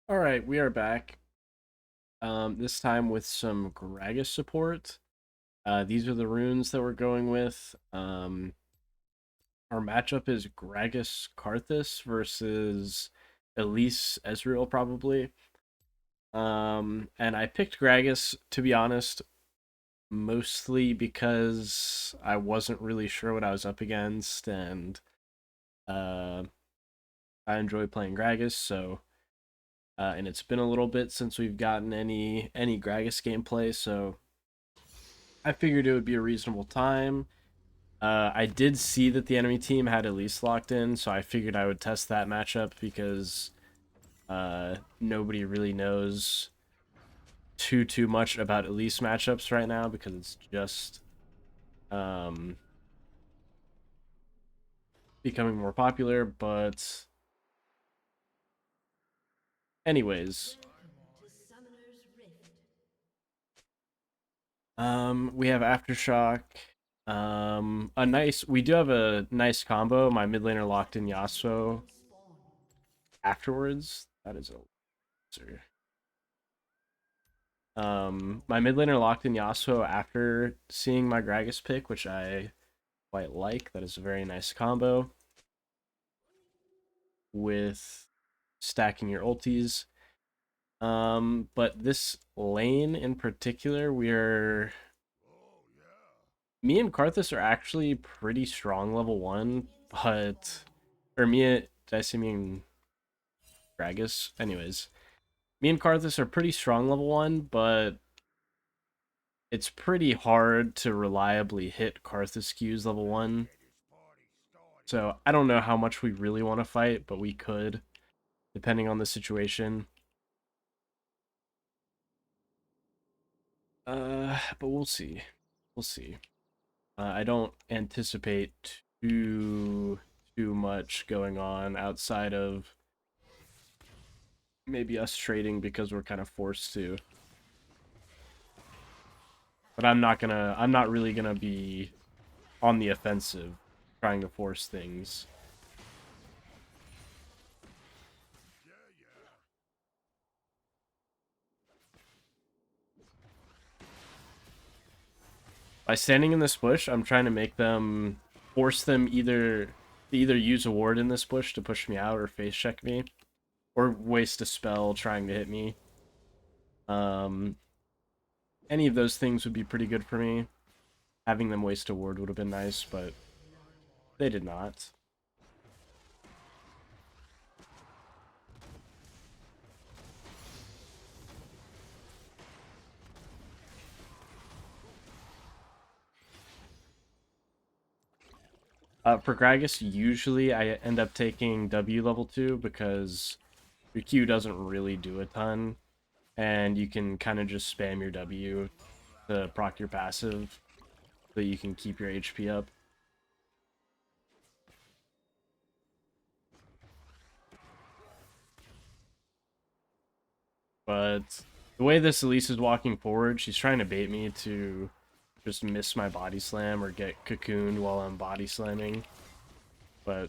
All right, we are back. This time with some Gragas support. These are the runes that we're going with. Our matchup is Gragas Karthus versus Elise Ezreal, probably. And I picked Gragas, to be honest, mostly because I wasn't really sure what I was up against, and uh, I enjoy playing Gragas, so and it's been a little bit since we've gotten any Gragas gameplay, so I figured it would be a reasonable time. I did see that the enemy team had Elise locked in, so I figured I would test that matchup because nobody really knows too much about Elise matchups right now because it's just um, becoming more popular. But anyways, we have Aftershock. We do have a nice combo. My mid laner locked in Yasuo afterwards. That is a loser. My mid laner locked in Yasuo after seeing my Gragas pick, which I quite like. That is a very nice combo with stacking your ultis. But this lane in particular, me and Karthus are actually pretty strong level 1, but did I say me and Gragas? Anyways, me and Karthus are pretty strong level 1, but it's pretty hard to reliably hit Karthus Q's level 1. So I don't know how much we really want to fight, but we could, depending on the situation. But we'll see. We'll see. I don't anticipate too much going on outside of maybe us trading because we're kind of forced to. But I'm not really gonna be on the offensive trying to force things. By standing in this bush, I'm trying to make them force them either use a ward in this bush to push me out or face check me, or waste a spell trying to hit me. Um, any of those things would be pretty good for me. Having them waste a ward would have been nice, but they did not. For Gragas, usually I end up taking W level 2 because your Q doesn't really do a ton, and you can kind of just spam your W to proc your passive so you can keep your HP up. But the way this Elise is walking forward, she's trying to bait me to just miss my body slam or get cocooned while I'm body slamming. But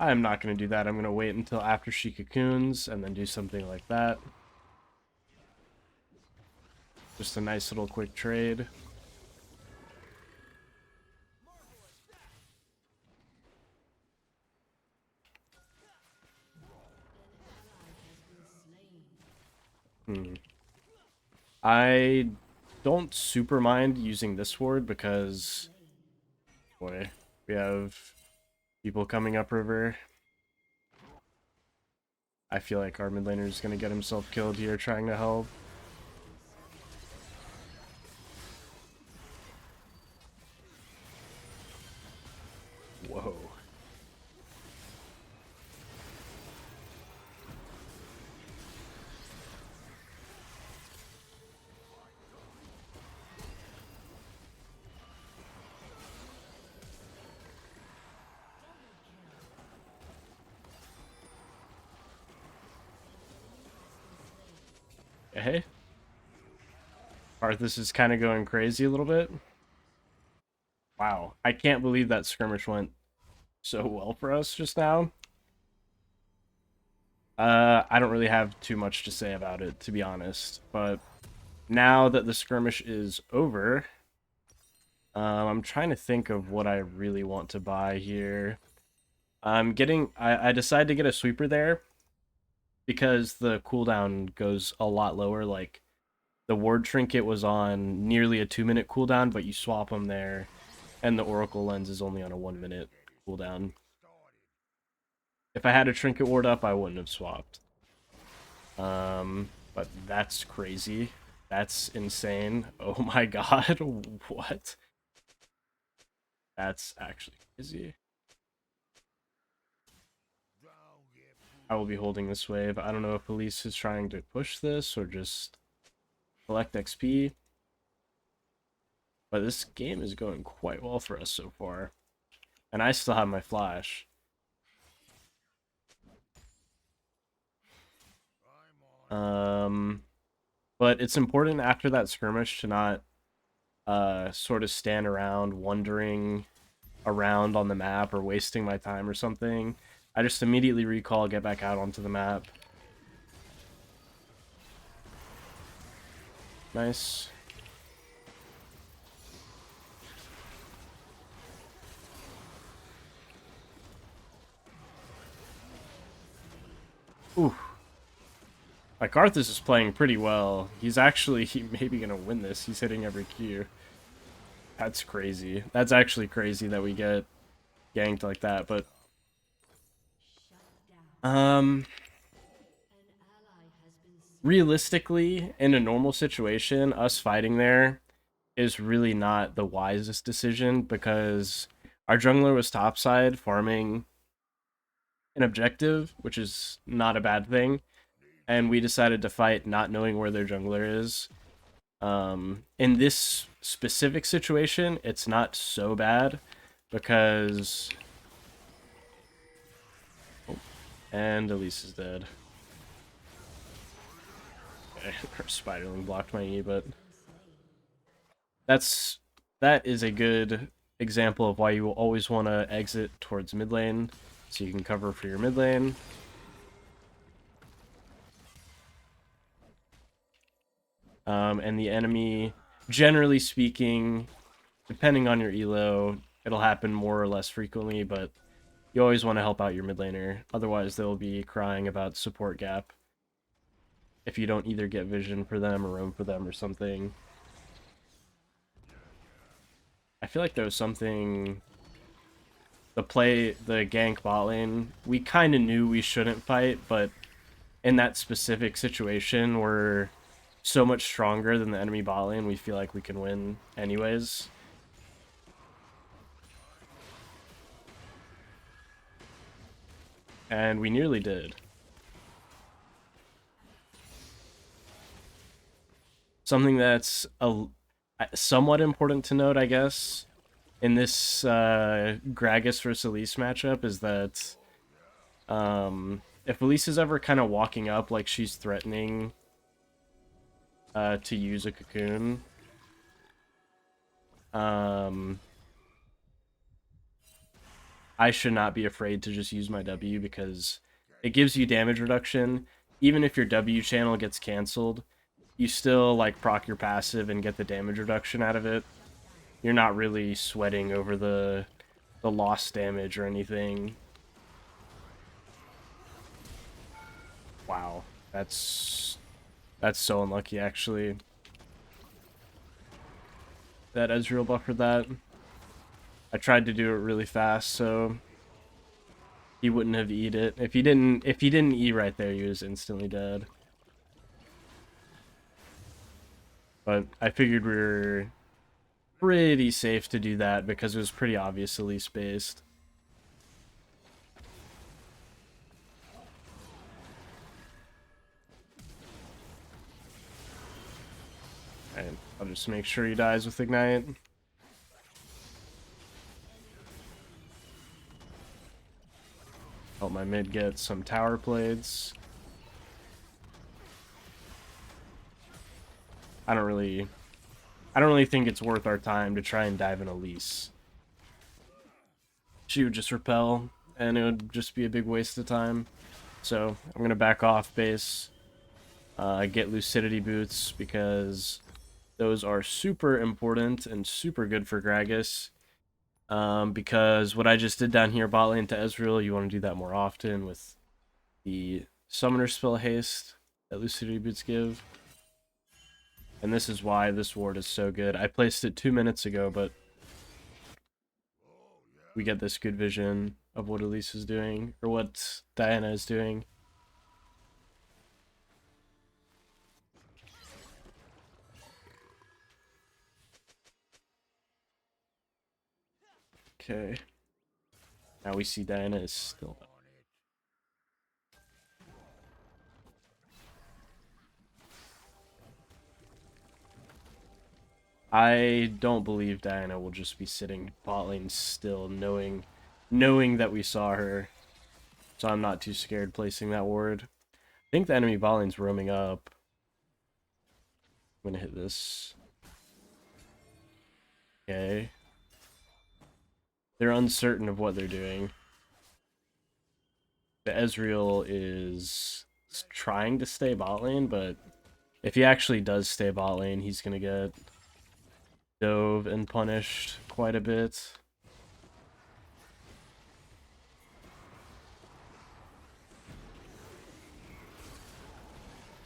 I'm not going to do that. I'm going to wait until after she cocoons and then do something like that. Just a nice little quick trade. Hmm. I don't super mind using this ward because, boy, we have people coming up river. I feel like our mid laner is going to get himself killed here trying to help. Whoa. Hey, Arthas is kind of going crazy a little bit. Wow, I can't believe that skirmish went so well for us just now. I don't really have too much to say about it, to be honest. But now that the skirmish is over, I'm trying to think of what I really want to buy here. I decided to get a sweeper there because the cooldown goes a lot lower. Like, the ward trinket was on nearly a 2-minute cooldown, but you swap them there, and the oracle lens is only on a 1-minute cooldown. If I had a trinket ward up, I wouldn't have swapped. But that's crazy. That's insane. Oh my god, what? That's actually crazy. I will be holding this wave. I don't know if police is trying to push this or just collect XP. But this game is going quite well for us so far. And I still have my flash. But it's important after that skirmish to not sort of stand around wandering around on the map or wasting my time or something. I just immediately recall, get back out onto the map. Nice. Ooh. Like, Arthas is playing pretty well. He's actually maybe going to win this. He's hitting every Q. That's crazy. That's actually crazy that we get ganked like that, but... realistically, in a normal situation, us fighting there is really not the wisest decision because our jungler was topside farming an objective, which is not a bad thing, and we decided to fight not knowing where their jungler is. In this specific situation, it's not so bad because... Oh, and Elise is dead. Okay, her Spiderling blocked my E, but... that is a good example of why you will always want to exit towards mid lane, so you can cover for your mid lane. And the enemy, generally speaking, depending on your elo, it'll happen more or less frequently, but you always want to help out your mid laner, otherwise they'll be crying about support gap if you don't either get vision for them or roam for them or something. I feel like there was something... the gank bot lane, we kind of knew we shouldn't fight, but in that specific situation, we're so much stronger than the enemy bot lane, we feel like we can win anyways. And we nearly did. Something that's somewhat important to note, I guess, in this Gragas versus Elise matchup is that if Elise is ever kind of walking up like she's threatening to use a cocoon, I should not be afraid to just use my W because it gives you damage reduction. Even if your W channel gets canceled, you still like proc your passive and get the damage reduction out of it. You're not really sweating over the lost damage or anything. Wow, that's so unlucky actually. That Ezreal buffered that. I tried to do it really fast so he wouldn't have eat it. If he didn't eat right there, he was instantly dead. But I figured we were pretty safe to do that because it was pretty obviously spaced. Alright, I'll just make sure he dies with Ignite. Help my mid get some tower plates. I don't really think it's worth our time to try and dive in Elise. She would just repel, and it would just be a big waste of time. So I'm going to back off base, get Lucidity Boots, because those are super important and super good for Gragas. Because what I just did down here, bot lane to Ezreal, you want to do that more often with the Summoner Spell Haste that Lucidity Boots give. And this is why this ward is so good. I placed it 2 minutes ago, but we get this good vision of what Elise is doing, or what Diana is doing. Okay. Now we see Diana is still up. I don't believe Diana will just be sitting bot lane still, knowing that we saw her. So I'm not too scared placing that ward. I think the enemy bot lane's roaming up. I'm gonna hit this. Okay. They're uncertain of what they're doing. The Ezreal is trying to stay bot lane, but if he actually does stay bot lane, he's gonna get dove and punished quite a bit.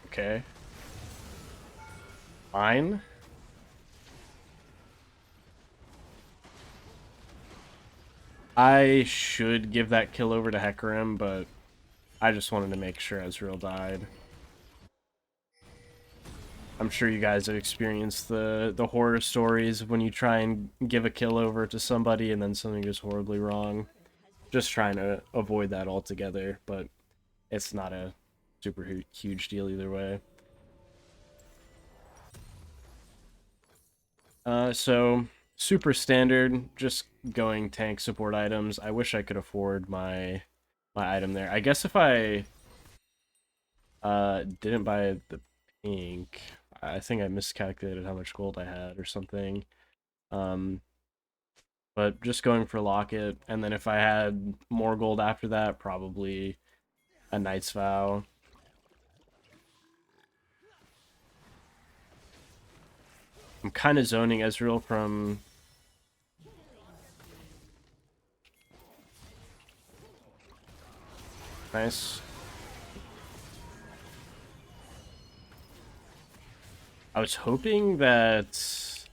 Okay. Fine. I should give that kill over to Hecarim, but I just wanted to make sure Ezreal died. I'm sure you guys have experienced the horror stories when you try and give a kill over to somebody and then something goes horribly wrong. Just trying to avoid that altogether, but it's not a super huge deal either way. So super standard, just going tank support items. I wish I could afford my item there. I guess if I didn't buy the pink, I think I miscalculated how much gold I had or something. But just going for Locket, and then if I had more gold after that, probably a Knight's Vow. I'm kind of zoning Ezreal from... Nice. I was hoping that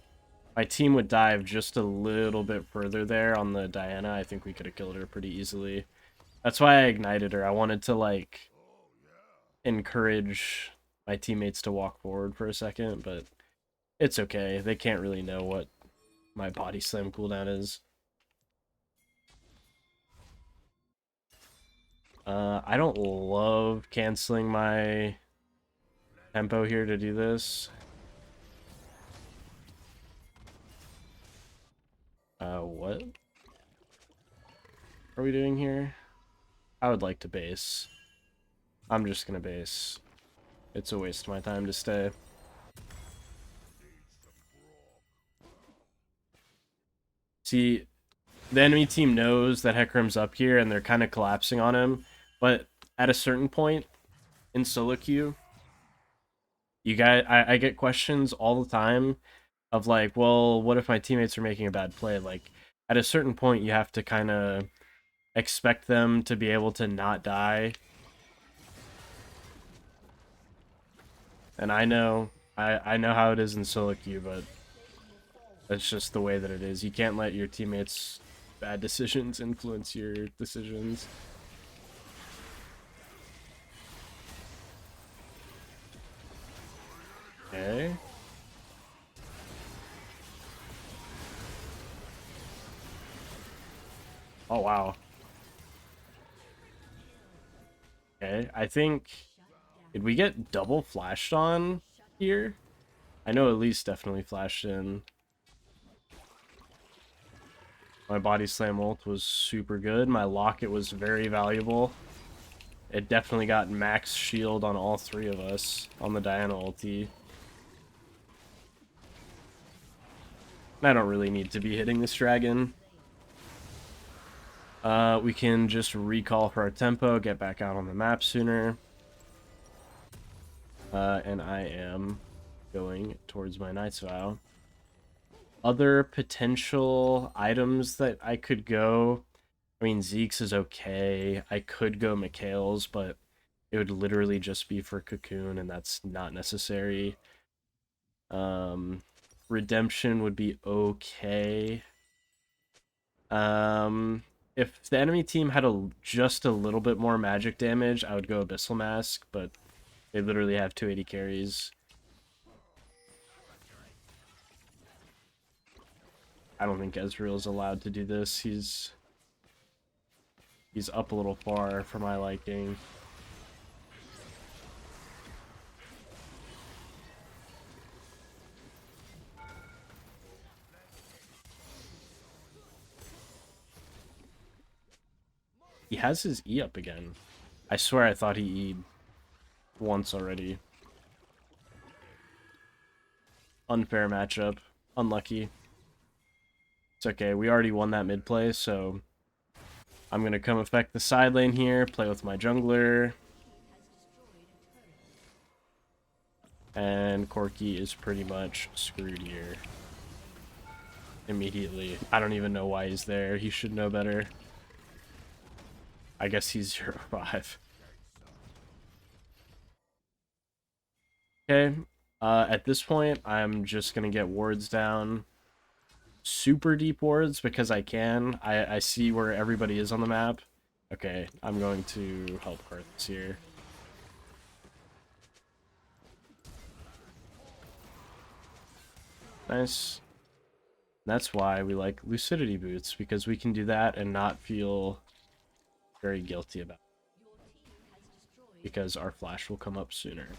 my team would dive just a little bit further there on the Diana. I think we could have killed her pretty easily. That's why I ignited her. I wanted to, like, encourage my teammates to walk forward for a second, but it's okay. They can't really know what my body slam cooldown is. I don't love canceling my tempo here to do this. What are we doing here? I would like to base. I'm just gonna base. It's a waste of my time to stay. See, the enemy team knows that Hecarim's up here and they're kind of collapsing on him, but at a certain point in solo queue, I get questions all the time of like, well, what if my teammates are making a bad play? Like, at a certain point, you have to kind of expect them to be able to not die. And I know how it is in solo queue, but that's just the way that it is. You can't let your teammates' bad decisions influence your decisions. Okay. Oh, wow. Okay, I think... Did we get double flashed on here? I know Elise definitely flashed in. My body slam ult was super good. My locket was very valuable. It definitely got max shield on all three of us on the Diana ulti. I don't really need to be hitting this dragon. We can just recall for our tempo, get back out on the map sooner. And I am going towards my Knight's Vow. Other potential items that I could go, I mean, Zeke's is okay. I could go Mikhail's, but it would literally just be for Cocoon, and that's not necessary. Redemption would be okay. If the enemy team had just a little bit more magic damage, I would go Abyssal Mask, but they literally have 280 carries. I don't think Ezreal's allowed to do this. He's up a little far for my liking. He has his E up again. I swear I thought he E'd once already. Unfair matchup. Unlucky. It's okay. We already won that mid play, so I'm going to come affect the side lane here, play with my jungler. And Corki is pretty much screwed here. Immediately. I don't even know why he's there. He should know better. I guess he's 0-5. Okay. At this point, I'm just going to get wards down. Super deep wards because I can. I see where everybody is on the map. Okay, I'm going to help Karthus here. Nice. That's why we like Lucidity Boots, because we can do that and not feel very guilty about it, because our flash will come up sooner.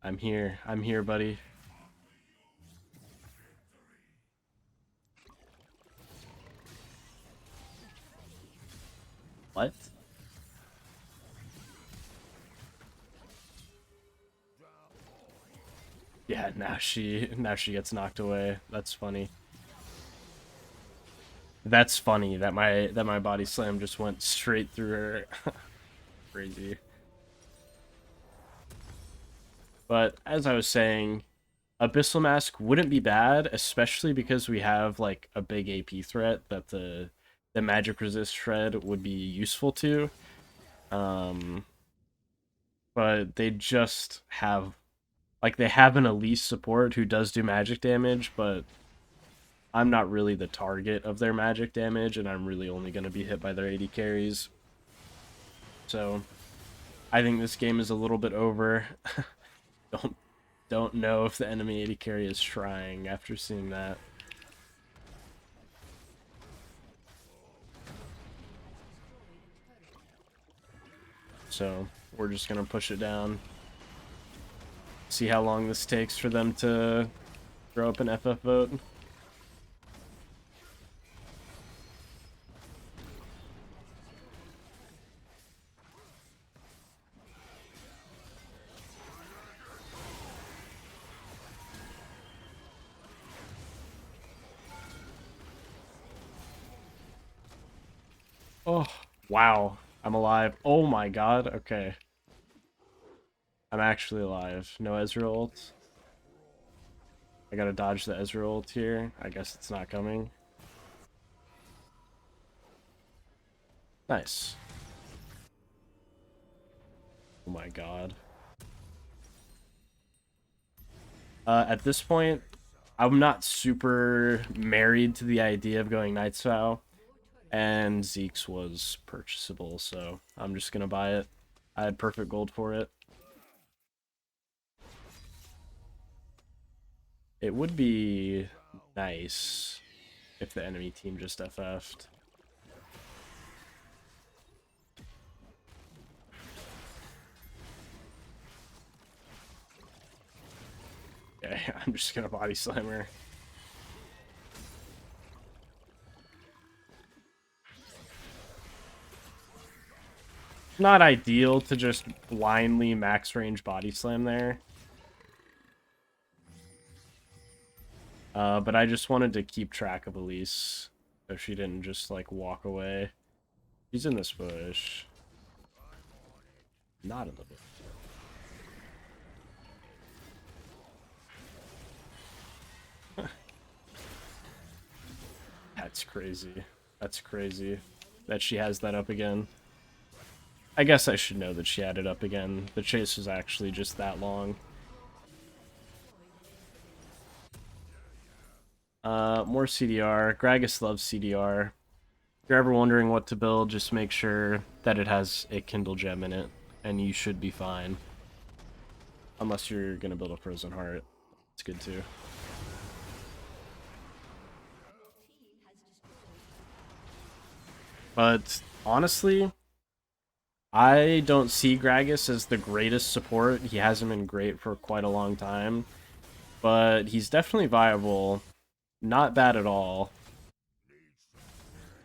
I'm here, buddy. What? Yeah, now she gets knocked away. That's funny. That's funny that my body slam just went straight through her. Crazy. But as I was saying, Abyssal Mask wouldn't be bad, especially because we have like a big AP threat that the magic resist shred would be useful to. But they just have they have an Elise support who does do magic damage, but I'm not really the target of their magic damage, and I'm really only going to be hit by their 80 carries. So I think this game is a little bit over. Don't know if the enemy 80 carry is trying after seeing that. So we're just going to push it down. See how long this takes for them to throw up an FF vote. Oh, wow. I'm alive. Oh my god. Okay. I'm actually alive. No Ezreal ult. I gotta dodge the Ezreal ult here. I guess it's not coming. Nice. Oh my god. At this point, I'm not super married to the idea of going Knight's Vow, and Zeke's was purchasable, so I'm just gonna buy it. I had perfect gold for it. It would be nice if the enemy team just FF'd. Okay, I'm just gonna body slam her. Not ideal to just blindly max range body slam there. But I just wanted to keep track of Elise so she didn't just like walk away. She's in this bush. Not in the bush. That's crazy. That's crazy that she has that up again. I guess I should know that she had it up again. The chase was actually just that long. More CDR. Gragas loves CDR. If you're ever wondering what to build, just make sure that it has a Kindle gem in it, and you should be fine. Unless you're gonna build a Frozen Heart. It's good too. But honestly, I don't see Gragas as the greatest support. He hasn't been great for quite a long time. But he's definitely viable. Not bad at all.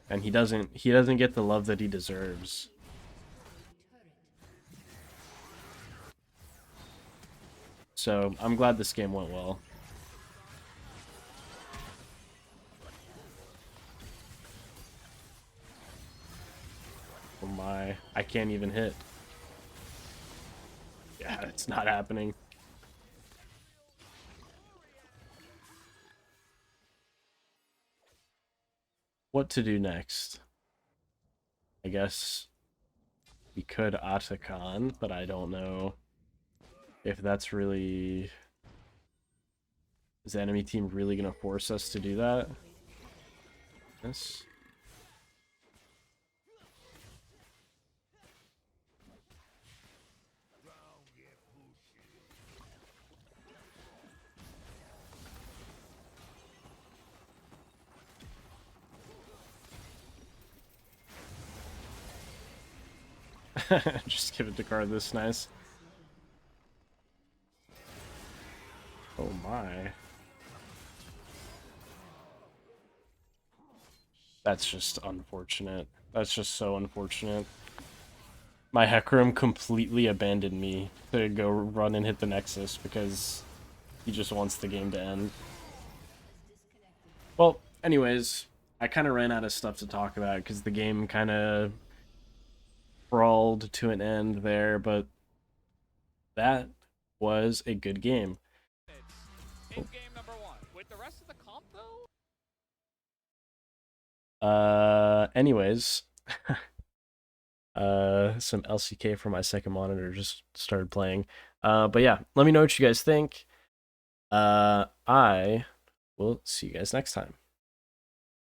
And he doesn't get the love that he deserves. So I'm glad this game went well. Oh my, I can't even hit. Yeah, it's not happening. What to do next? I guess we could Atakan, but I don't know if that's really... Is the enemy team really going to force us to do that? Yes. Just give it to Card nice. Oh my. That's just unfortunate. That's just so unfortunate. My Hecarim completely abandoned me to go run and hit the Nexus because he just wants the game to end. Well, anyways, I kind of ran out of stuff to talk about because the game kind of crawled to an end there, but that was a good game. In game number 1. With the rest of the comp, though? Anyways, some LCK for my second monitor just started playing. But yeah, let me know what you guys think. I will see you guys next time.